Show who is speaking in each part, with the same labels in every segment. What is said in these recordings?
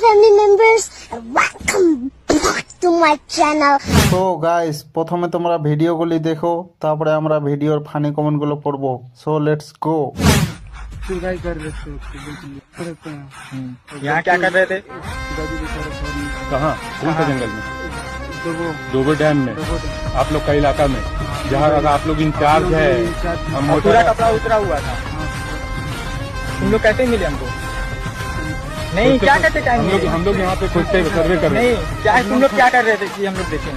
Speaker 1: family members, and welcome back to my channel.
Speaker 2: তো guys, প্রথমে তোমরা ভিডিওগুলি দেখো, তারপরে আমরা ভিডিওর ফানি কমেন্টগুলো পড়বো। So let's go.
Speaker 3: यहाँ क्या कर रहे थे?
Speaker 4: कहाँ? कौन से जंगल में? डोबो डैम में। आप लोग का इलाका में, जहाँ आप लोग इंचार्ज है। हम
Speaker 3: पूरा कपड़ा उतरा हुआ था। तुम लोग कैसे मिले हमको? नहीं, क्या करते टाइम?
Speaker 4: हम लोग यहाँ पे खुद से सर्वे कर रहे
Speaker 3: नहीं, क्या तुम लोग क्या कर रहे थे कि हम लोग देखें?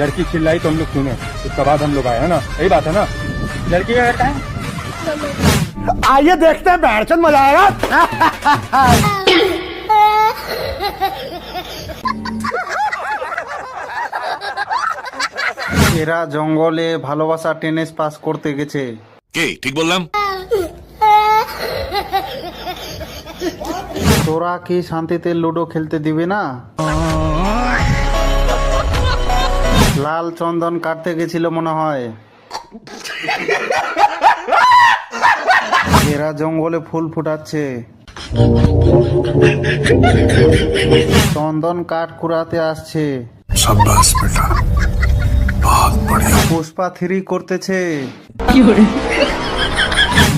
Speaker 4: लड़की चिल्लाई तो हम लोग सुने, उसके बाद हम लोग आए, है ना? यही बात है ना?
Speaker 3: लड़की का घर कहाँ है?
Speaker 5: आइए देखते हैं, बैठचंद मजा आएगा।
Speaker 2: এরা জঙ্গলে ভালোবাসা টেনিস পাস করতে গেছে।
Speaker 6: কে ঠিক বললাম?
Speaker 2: তোরা কি শান্তিতে লুডো খেলতে দিবি না? লাল চন্দন কাটতে গেছিল মনে হয়। এরা জঙ্গলে ফুল ফুটাচ্ছে। চন্দন কাঠ কুড়াতে আসছে। পুষ্পা 3 করতেছে।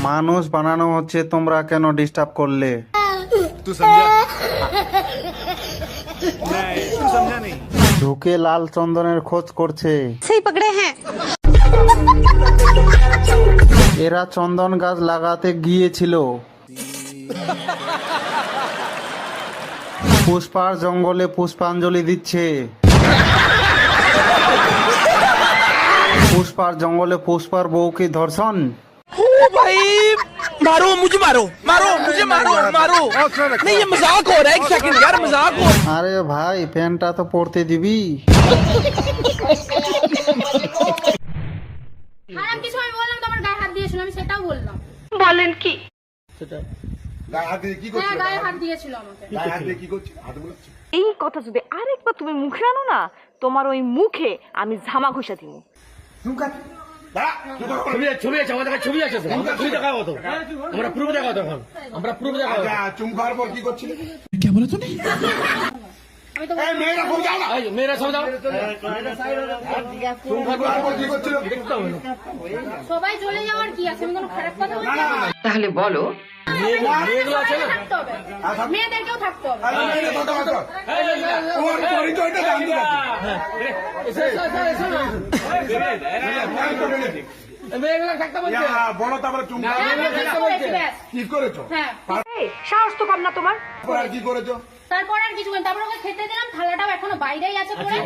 Speaker 2: মানুষ বানানো হচ্ছে, তোমরা কেন ডিস্টার্ব করলে? ঢুকে লাল চন্দনের খোঁজ করছে।
Speaker 1: सही पकड़े हैं।
Speaker 2: এরা চন্দন গাছ লাগাতে গিয়েছিল। পুষ্পার জঙ্গলে পুষ্পাঞ্জলি দিচ্ছে। পুষ্পার জঙ্গলে পুষ্পার বউকে ধর্ষণ।
Speaker 5: मारो मुझे, मारो मारो मुझे, मारो मारो। नहीं, ये मजाक हो रहा है, एक सेकंड यार, मजाक हो।
Speaker 2: আরে ভাই, প্যান্টটা তো পরতে দিবি।
Speaker 7: খারাপ কিছু আমি বললাম, তোমার গায়ে হাত দিয়েছিল, আমি সেটাও বললাম।
Speaker 8: বলেন কি?
Speaker 7: হ্যাঁ, গায়ে হাত দিয়েছিল আমাকে।
Speaker 8: এই কথা যদি আরেকবার তুমি মুখে আনো না, তোমার ওই মুখে আমি ঝামা ঘষা দিব।
Speaker 5: ছবি আছে আমাদের কাছে, ছবি আছে তো, আমরা ছবি দেখাবো তো, আমরা প্রুফ দেখাবো তখন, আমরা প্রুফ দেখাবো।
Speaker 3: চুম খাওয়ার পর কি করছিলে?
Speaker 7: আমি তো
Speaker 5: মেয়েরা সব যাও।
Speaker 3: চুম খাওয়ার পর কি করছিল?
Speaker 7: সবাই চলে যাওয়ার কি আছে? আমি কোনো খারাপ কথা বলছি?
Speaker 8: তাহলে বলো,
Speaker 5: মেয়েগুলো আছে না,
Speaker 7: থাকতে হবে, মেয়েদেরকেও থাকতে হবে।
Speaker 3: তোমার পরিচয়টা জানতে পারছি।
Speaker 5: মেয়েগুলো থাকতে বলছে।
Speaker 3: বলো তারপরে চুম
Speaker 7: হ্যাঁ, আমি থাকতে বলেছি, ব্যাস।
Speaker 3: কি করেছো?
Speaker 7: হ্যাঁ,
Speaker 8: এই সাহস তো কম না তোমার।
Speaker 3: আর কি করেছো?
Speaker 7: তারপর আর কিছু করিনি। তারপর ওকে খেতে দিলাম, থালাটাও এখনো বাইরেই আছে পড়ে।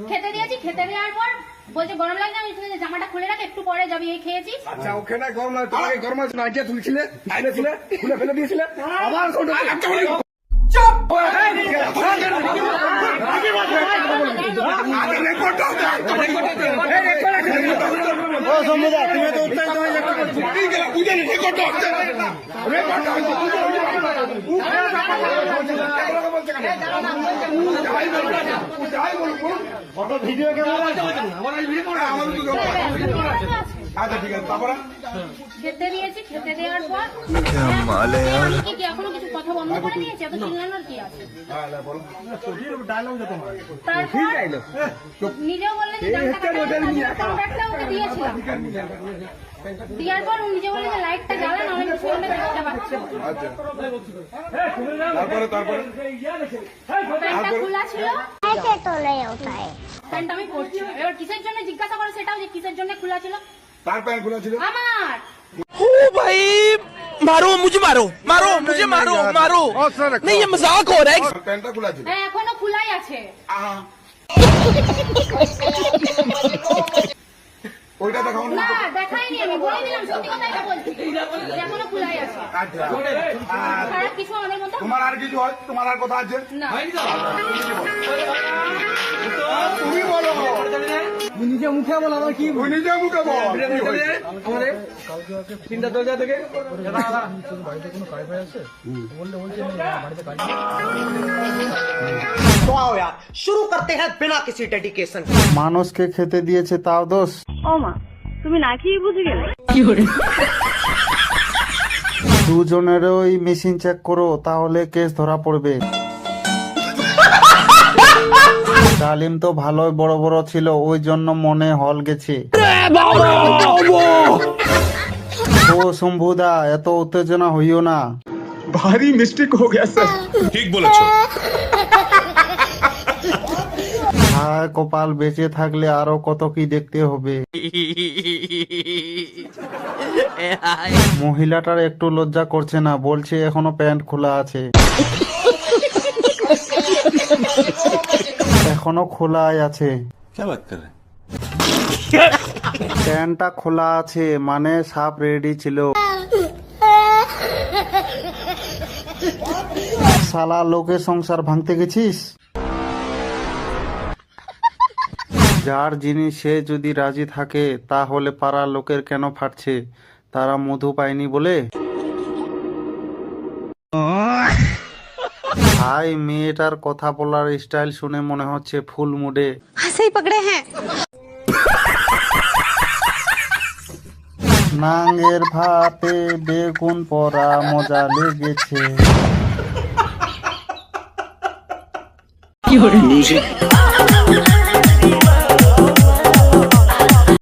Speaker 7: খেতে দিয়েছি, খেতে দেওয়ার পর বলছে গরম লাগছে, আমি শুনেছি জামাটা খুলে রাখ, একটু পরে যাবি, এই খেয়েছি।
Speaker 3: আচ্ছা, ওখানে গরম লাগে, তোমাকে গরম আছে না? আজকে তুলছিলে, আইনে ছিলে, খুলে ফেলে দিয়েছিলে, আবার ছোট ভিডিও আচ্ছা ঠিক আছে, তারপরে
Speaker 7: খেতে দিয়েছি, খেতে দেওয়ার পর আমি কি এখনো কিছু কথা বন্ধ করে দিয়েছি? এত চিল্লানোর কি আছে? তারপর নিজেও বললেন যে কন্ট্রাক্টটা ওকে দিয়েছিলাম। দেওয়ার পর ও নিজে বললেন যে লাইটটা জ্বালান, অনেক কিছু হলে দেখতে পাচ্ছি।
Speaker 3: আচ্ছা, তারপরে
Speaker 7: প্যান্টটা খোলা ছিল,
Speaker 1: ऐसे तो नहीं होता है।
Speaker 7: প্যান্ট আমি পরছি। এবার কিসের জন্য জিজ্ঞাসা করে সেটাও, যে কিসের জন্য খোলা ছিল।
Speaker 3: তার প্যান্ট খোলা ছিল।
Speaker 7: আমার
Speaker 5: ओ भाई, मारो मुझे, मारो मारो मुझे, मारो मारो। नहीं, ये मजाक हो रहा है।
Speaker 3: প্যান্টটা খোলা ছিল।
Speaker 7: হ্যাঁ, এখনো খোলাই আছে।
Speaker 3: ওইটা দেখাও না।
Speaker 7: না, দেখাইনি, আমি বলে দিলাম, সত্যি কথা এটা বলছি, এখনো খোলাই আছে।
Speaker 3: আচ্ছা,
Speaker 7: খারাপ কিছু আমাদের মতো
Speaker 3: তোমার আর কিছু হয়? তোমার আর কথা আছে?
Speaker 7: না।
Speaker 3: তুমি বলো,
Speaker 5: নিজে মুখে বল, আমার কি
Speaker 3: তুই নিজে মুখে বল।
Speaker 5: আমাদের তিনটা দরজা থেকে
Speaker 9: तो आओ यार, शुरू करते हैं बिना किसी डेडिकेशन के।
Speaker 2: মানুষকে খেতে দিয়েছে তাও দোষ।
Speaker 8: ও মা, তুমি না খেয়ে বুঝে গেলে?
Speaker 2: দুজনেরই মেশিন চেক করো, তাহলে কেস ধরা পড়বে। ডালিম তো ভালোই বড় বড় ছিল, ওই জন্য মনে হল গেছে। ও শম্ভুদা, এত উত্তেজনা হইও না।
Speaker 3: भारी मिस्टेक हो गया सर।
Speaker 2: হায় কপাল, বেঁচে থাকলে আরো কত কি দেখতে হবে। মহিলাটার একটু লজ্জা করছে না, বলছে এখনো প্যান্ট খোলা আছে। এখনো খোলাই আছে। প্যান্টটা খোলা আছে মানে সাপ রেডি ছিল। শালা লোকের সংসার ভাঙতে গেছিস। যার জিনিস সে যদি রাজি থাকে, তাহলে পাড়ার লোকের কেন ফাটছে? তারা মধু পায়নি বলে? ভাই, মেয়েটার কথা বলার স্টাইল শুনে মনে হচ্ছে ফুল মুডে।
Speaker 1: सही पकड़े हैं।
Speaker 2: নাঙ্গের ভাতে বেগুন পোড়া মজা লেগেছে।